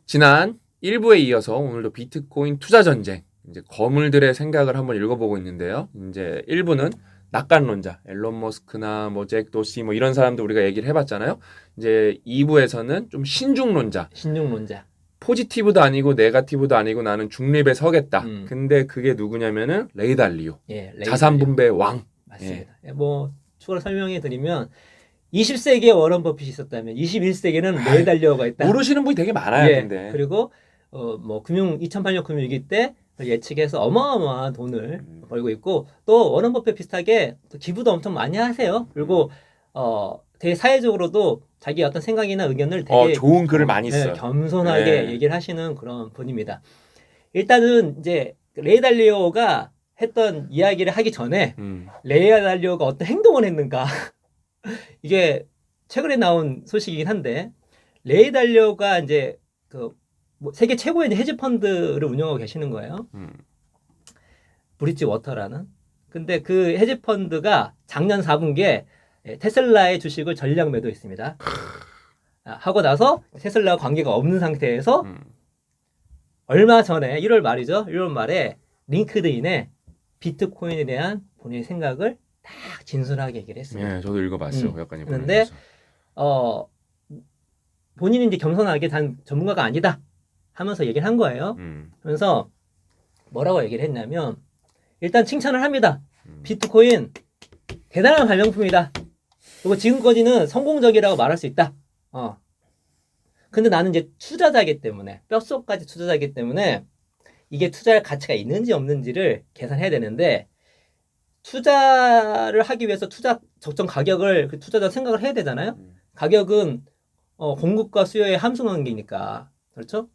지난 1부에 이어서 오늘도 비트코인 투자 전쟁, 이제 거물들의 생각을 한번 읽어보고 있는데요. 이제 1부는 낙관론자, 앨런 머스크나 뭐 잭 도시 뭐 이런 사람들 우리가 얘기를 해봤잖아요. 이제 2부에서는 좀 신중론자, 신중론자. 포지티브도 아니고 네가티브도 아니고 나는 중립에 서겠다. 근데 그게 누구냐면은 레이 달리오, 예, 자산 분배의 왕. 맞습니다. 뭐 추가로 설명해 드리면 20세기에 워런 버핏이 있었다면 21세기에는 레이 달리오가 있다. 모르시는 분이 되게 많아요. 예, 근데 그리고 뭐 2008년 금융위기 때 예측해서 어마어마한 돈을 벌고 있고, 또 워런 버핏 비슷하게 또 기부도 엄청 많이 하세요. 그리고 되게 사회적으로도 자기 어떤 생각이나 의견을 되게 좋은 글을 많이 써요. 겸손하게 얘기를 하시는 그런 분입니다. 일단은 이제 레이 달리오가 했던 이야기를 하기 전에 레이 달리오가 어떤 행동을 했는가 이게 최근에 나온 소식이긴 한데, 레이 달리오가 이제 뭐 세계 최고의 헤지 펀드를 운영하고 계시는 거예요. 브릿지 워터라는. 근데 그 헤지 펀드가 작년 4분기에 테슬라의 주식을 전량 매도했습니다. 하고 나서 테슬라와 관계가 없는 상태에서 얼마 전에 1월 말이죠. 1월 말에 링크드인에 비트코인에 대한 본인의 생각을 딱 진솔하게 얘기를 했습니다. 예, 저도 읽어봤어요. 약간 그런데 본인이 이제 겸손하게 단 전문가가 아니다 하면서 얘기를 한 거예요. 그래서 뭐라고 얘기를 했냐면, 일단 칭찬을 합니다. 비트코인 대단한 발명품이다. 그리고 지금까지는 성공적이라고 말할 수 있다. 근데 나는 이제 투자자이기 때문에, 뼛속까지 투자자이기 때문에 이게 투자할 가치가 있는지 없는지를 계산해야 되는데, 투자를 하기 위해서 투자 적정 가격을 그 투자자 생각을 해야 되잖아요. 가격은 공급과 수요의 함수 관계니까. 그렇죠?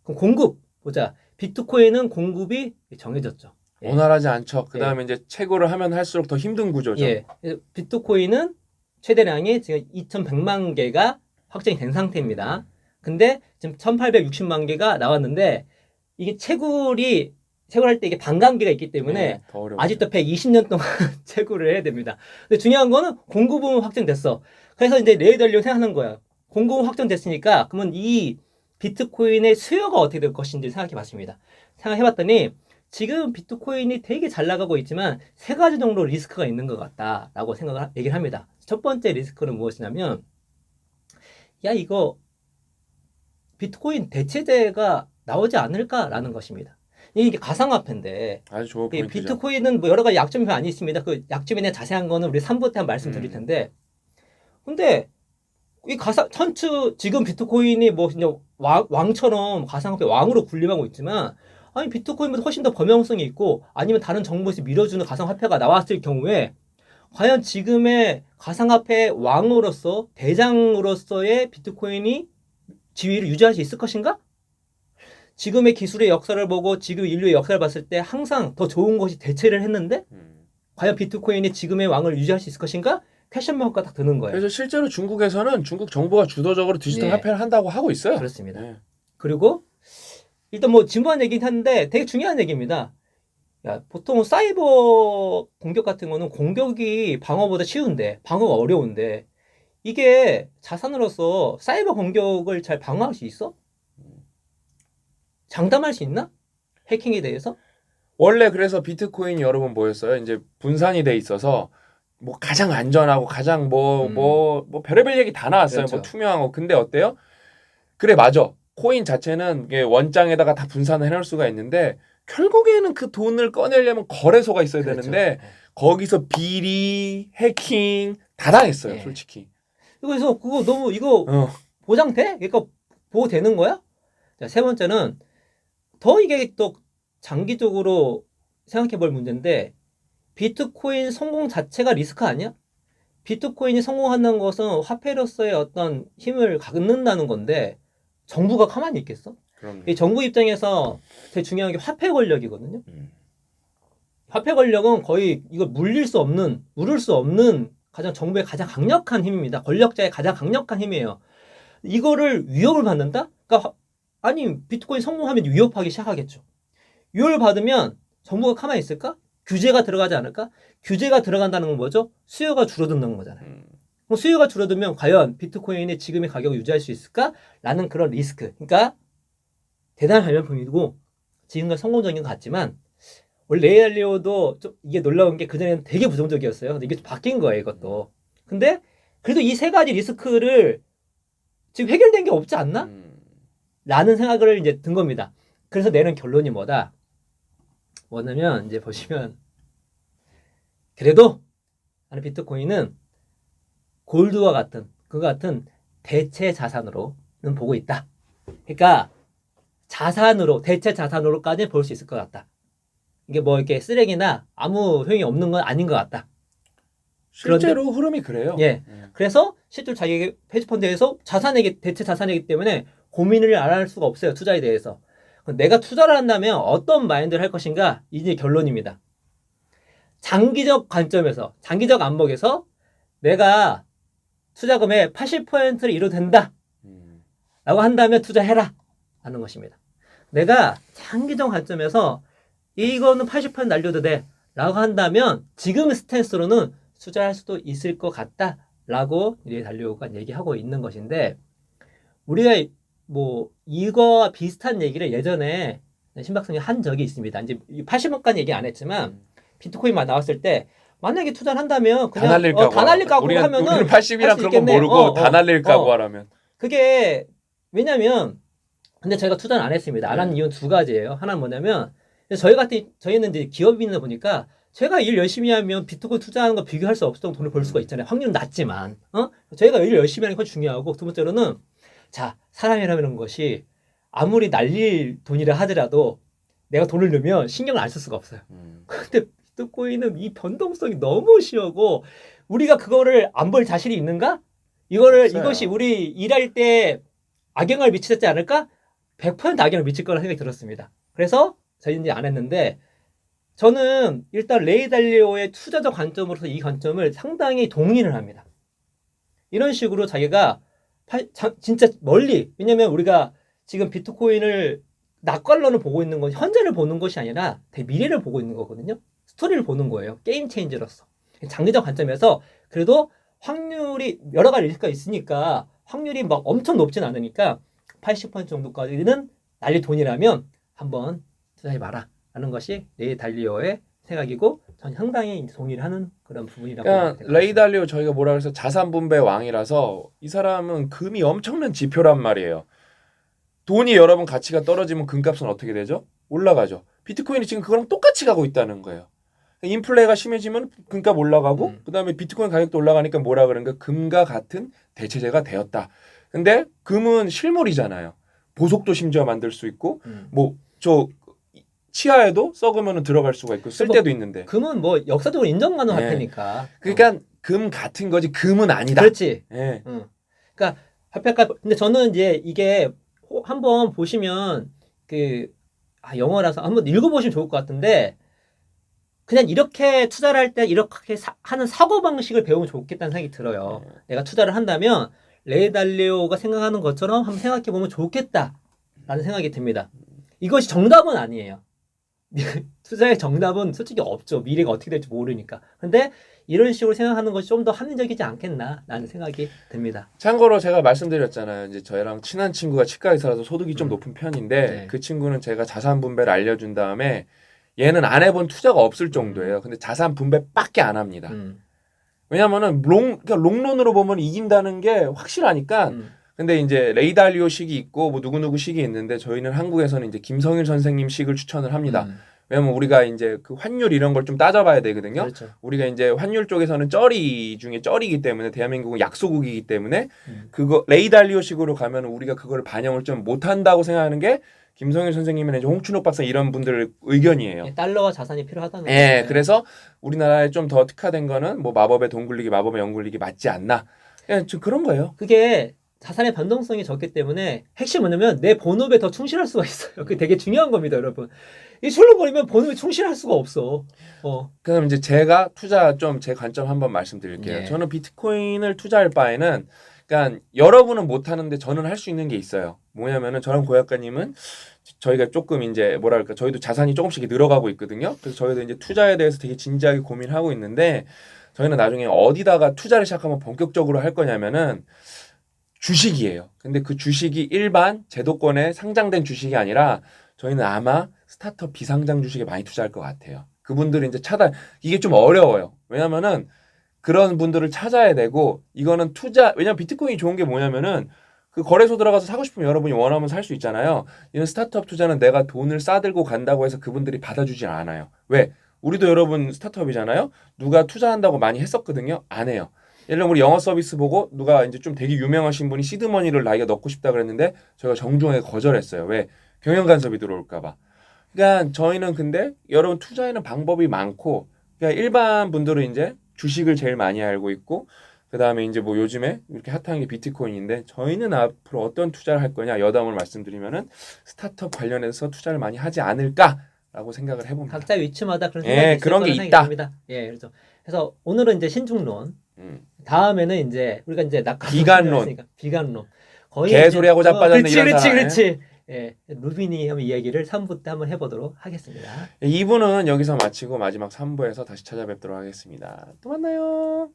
그럼 공급 보자. 비트코인은 공급이 정해졌죠. 원활하지 않죠. 그 다음에 이제 채굴을 하면 할수록 더 힘든 구조죠. 예. 비트코인은 최대량이 지금 2,100만 개가 확정이 된 상태입니다. 근데 지금 1,860만 개가 나왔는데, 이게 채굴할 때 이게 반감기가 있기 때문에 아직도 120년 동안 채굴을 해야 됩니다. 근데 중요한 거는 공급은 확정됐어. 그래서 이제 레이 달리오 생각하는 거야. 공급은 확정됐으니까 그러면 이 비트코인의 수요가 어떻게 될 것인지 생각해 봤습니다. 생각해 봤더니 지금 비트코인이 되게 잘 나가고 있지만 세 가지 정도 리스크가 있는 것 같다라고 얘기를 합니다. 첫 번째 리스크는 무엇이냐면, 야, 이거 비트코인 대체제가 나오지 않을까라는 것입니다. 이게 가상화폐인데, 아주 좋은 포인트죠. 비트코인은 뭐 여러 가지 약점이 많이 있습니다. 그 약점에 대한 자세한 거는 우리 3부 때 한번 말씀드릴 텐데, 근데 이 지금 비트코인이 뭐 그냥 왕처럼 가상화폐 왕으로 군림하고 있지만, 아니 비트코인보다 훨씬 더 범용성이 있고 아니면 다른 정부에서 밀어주는 가상화폐가 나왔을 경우에 과연 지금의 가상화폐 왕으로서 대장으로서의 비트코인이 지위를 유지할 수 있을 것인가? 지금의 기술의 역사를 보고 지금 인류의 역사를 봤을 때 항상 더 좋은 것이 대체를 했는데 과연 비트코인이 지금의 왕을 유지할 수 있을 것인가? 퀘션 마크가 딱 드는 거예요. 그래서 실제로 중국에서는 중국 정부가 주도적으로 디지털 화폐를 한다고 하고 있어요. 그렇습니다. 그리고 일단 뭐 진부한 얘기긴 한데 되게 중요한 얘기입니다. 야, 보통 사이버 공격 같은 거는 공격이 방어보다 쉬운데, 방어가 어려운데, 이게 자산으로서 사이버 공격을 잘 방어할 수 있어? 장담할 수 있나? 해킹에 대해서? 원래 그래서 비트코인이 여러 번 뭐였어요? 이제 분산이 돼 있어서 뭐 가장 안전하고 가장 뭐 별의별 얘기 다 나왔어요. 그렇죠. 뭐 투명한 거. 근데 어때요? 그래, 맞아. 코인 자체는 이게 원장에다가 다 분산을 해놓을 수가 있는데 결국에는 그 돈을 꺼내려면 거래소가 있어야 되는데 거기서 비리, 해킹 다 당했어요. 솔직히. 그래서 그거 너무 이거 보장돼? 그러니까 보호되는 거야? 자, 세 번째는 더 이게 또 장기적으로 생각해 볼 문제인데, 비트코인 성공 자체가 리스크 아니야? 비트코인이 성공한다는 것은 화폐로서의 어떤 힘을 갖는다는 건데 정부가 가만히 있겠어? 이 정부 입장에서 되게 중요한 게 화폐 권력이거든요. 화폐 권력은 거의 이걸 물을 수 없는 정부의 가장 강력한 힘입니다. 권력자의 가장 강력한 힘이에요. 이거를 위협을 받는다? 그러니까 아니 비트코인 성공하면 위협하기 시작하겠죠. 위협을 받으면 정부가 가만히 있을까? 규제가 들어가지 않을까? 규제가 들어간다는 건 뭐죠? 수요가 줄어든다는 거잖아요. 그럼 수요가 줄어들면 과연 비트코인의 지금의 가격을 유지할 수 있을까? 라는 그런 리스크. 그러니까 대단한 발명품이고 지금까지 성공적인 것 같지만 원래 레이 달리오도 좀 이게 놀라운 게 그전에는 되게 부정적이었어요. 근데 이게 좀 바뀐 거예요, 이것도. 근데 그래도 이 세 가지 리스크를 지금 해결된 게 없지 않나? 라는 생각을 이제 든 겁니다. 그래서 내는 결론이 뭐냐면 이제 보시면 그래도 나는 비트코인은 골드와 같은 그와 같은 대체 자산으로는 보고 있다. 그러니까 자산으로 대체 자산으로까지 볼 수 있을 것 같다. 이게 뭐 이렇게 쓰레기나 아무 소용이 없는 건 아닌 것 같다. 실제로 흐름이 그래요. 예. 그래서 실제로 자기 헤지펀드에서 대체 자산이기 때문에 고민을 안 할 수가 없어요. 투자에 대해서. 내가 투자를 한다면 어떤 마인드를 할 것인가? 이제 결론입니다. 장기적 관점에서, 장기적 안목에서 내가 투자금의 80%를 이뤄도 된다. 라고 한다면 투자해라. 하는 것입니다. 내가 장기적 관점에서 이거는 80% 날려도 돼. 라고 한다면 지금 스탠스로는 투자할 수도 있을 것 같다. 라고 레이 달리오가 얘기하고 있는 것인데 우리가 뭐 이거와 비슷한 얘기를 예전에 신박성이 한 적이 있습니다. 이제 80원까지 얘기 안 했지만 비트코인만 나왔을 때 만약에 투자를 한다면 그냥 다 날릴 각오로 하면은 우리는 80이랑 그런 거 모르고 다 날릴 각오 하라면 그게 왜냐면 근데 저희가 투자는 안 했습니다. 안 한 이유는 두 가지예요. 하나는 뭐냐면 저희는 이제 기업인이다 보니까 제가 일 열심히 하면 비트코인 투자하는 거 비교할 수 없을 정도 돈을 벌 수가 있잖아요. 확률은 낮지만 저희가 일 열심히 하는 건 중요하고 두 번째로는 자 사람이라는 것이 아무리 날릴 돈이라 하더라도 내가 돈을 넣으면 신경을 안 쓸 수가 없어요. 근데 비트코인은 이 변동성이 너무 심하고 우리가 그거를 안 볼 자신이 있는가? 이것이 우리 일할 때 악영향을 미치지 않을까? 100% 악영향을 미칠 거라는 생각이 들었습니다. 그래서 저희는 이제 안 했는데 저는 일단 레이 달리오의 투자적 관점으로서 이 관점을 상당히 동의를 합니다. 이런 식으로 자기가 진짜 멀리 왜냐면 우리가 지금 비트코인을 낙관론을 보고 있는 건 현재를 보는 것이 아니라 미래를 보고 있는 거거든요. 스토리를 보는 거예요. 게임 체인저로서. 장기적 관점에서 그래도 확률이 여러 가지 리스크가 있으니까 확률이 막 엄청 높진 않으니까 80% 정도까지는 날릴 돈이라면 한번 투자해봐라 라는 것이 레이 달리오의 생각이고 전 상당히 동의를 하는 그런 부분이라고 그러니까 레이 달리오 저희가 뭐라 그래서 자산 분배 왕이라서 이 사람은 금이 엄청난 지표란 말이에요. 돈이 여러분 가치가 떨어지면 금값은 어떻게 되죠? 올라가죠. 비트코인이 지금 그거랑 똑같이 가고 있다는 거예요. 인플레가 심해지면 금값 올라가고 그다음에 비트코인 가격도 올라가니까 뭐라 그러는가 금과 같은 대체제가 되었다. 근데 금은 실물이잖아요. 보석도 심지어 만들 수 있고 뭐 저 치아에도 썩으면 들어갈 수가 있고 쓸 때도 있는데 금은 뭐 역사적으로 인정받는 화폐니까. 그러니까 금 같은 거지 금은 아니다. 그렇지. 예. 그러니까 화폐가 근데 저는 이제 이게 한번 보시면 영어라서 한번 읽어보시면 좋을 것 같은데 그냥 이렇게 투자를 할 때 이렇게 하는 사고방식을 배우면 좋겠다는 생각이 들어요. 내가 투자를 한다면 레이 달리오가 생각하는 것처럼 한번 생각해보면 좋겠다라는 생각이 듭니다. 이것이 정답은 아니에요. 투자의 정답은 솔직히 없죠. 미래가 어떻게 될지 모르니까. 근데 이런 식으로 생각하는 것이 좀 더 합리적이지 않겠나라는 생각이 듭니다. 참고로 제가 말씀드렸잖아요. 이제 저희랑 친한 친구가 치과에 살아서 소득이 좀 높은 편인데 그 친구는 제가 자산 분배를 알려준 다음에 얘는 안 해본 투자가 없을 정도예요. 근데 자산 분배밖에 안 합니다. 왜냐면은 롱론으로 보면 이긴다는 게 확실하니까. 근데 이제 레이 달리오 식이 있고 뭐 누구누구 식이 있는데 저희는 한국에서는 이제 김성일 선생님 식을 추천을 합니다. 왜냐면 우리가 이제 그 환율 이런 걸 좀 따져봐야 되거든요. 그렇죠. 우리가 이제 환율 쪽에서는 쩌리 중에 쩌리이기 때문에 대한민국은 약소국이기 때문에 그거 레이 달리오 식으로 가면 우리가 그걸 반영을 좀 못한다고 생각하는 게 김성일 선생님이나 이제 홍춘욱 박사 이런 분들 의견이에요. 달러와 자산이 필요하다는 거예요. 예, 그래서 우리나라에 좀 더 특화된 거는 뭐 마법의 돈 굴리기, 마법의 영 굴리기 맞지 않나? 그냥 좀 그런 거예요. 그게 자산의 변동성이 적기 때문에 핵심 뭐냐면 내 본업에 더 충실할 수가 있어요. 그게 되게 중요한 겁니다, 여러분. 이 술렁거리면 본업에 충실할 수가 없어. 그럼 이제 제가 투자 좀 제 관점 한번 말씀드릴게요. 예. 저는 비트코인을 투자할 바에는 그러니까 여러분은 못 하는데 저는 할 수 있는 게 있어요. 뭐냐면은 저랑 고 작가님은 저희가 조금 이제 뭐랄까 저희도 자산이 조금씩 늘어가고 있거든요. 그래서 저희도 이제 투자에 대해서 되게 진지하게 고민하고 있는데 저희는 나중에 어디다가 투자를 시작하면 본격적으로 할 거냐면은 주식이에요. 근데 그 주식이 일반 제도권에 상장된 주식이 아니라 저희는 아마 스타트업 비상장 주식에 많이 투자할 것 같아요. 그분들이 이제 이게 좀 어려워요. 왜냐면은 그런 분들을 찾아야 되고, 이거는 왜냐면 비트코인이 좋은 게 뭐냐면은 그 거래소 들어가서 사고 싶으면 여러분이 원하면 살 수 있잖아요. 이런 스타트업 투자는 내가 돈을 싸들고 간다고 해서 그분들이 받아주지 않아요. 왜? 우리도 여러분 스타트업이잖아요. 누가 투자한다고 많이 했었거든요. 안 해요. 예를 들면 우리 영어 서비스 보고 누가 이제 좀 되게 유명하신 분이 시드머니를 나이가 넣고 싶다 그랬는데 저희가 정중하게 거절했어요. 왜? 경영 간섭이 들어올까 봐. 그러니까 저희는 근데 여러분 투자에는 방법이 많고, 그러니까 일반 분들은 이제 주식을 제일 많이 알고 있고, 그 다음에 이제 뭐 요즘에 이렇게 핫한 게 비트코인인데, 저희는 앞으로 어떤 투자를 할 거냐 여담을 말씀드리면은 스타트업 관련해서 투자를 많이 하지 않을까라고 생각을 해봅니다. 각자 위치마다 그런 예, 생각이 있을 그런 게 거라는 있다. 생각이 듭니다. 예, 그렇죠. 그래서 오늘은 이제 신중론, 음. 다음에는 이제 우리가 이제 낙관론 비관론. 했으니까 비관론. 거의 개소리하고 자빠졌네 그렇지, 이런 그렇지, 사람. 그렇지. 예, 루비니 형 이야기를 3부 때 한번 해보도록 하겠습니다. 2부는 여기서 마치고 마지막 3부에서 다시 찾아뵙도록 하겠습니다. 또 만나요.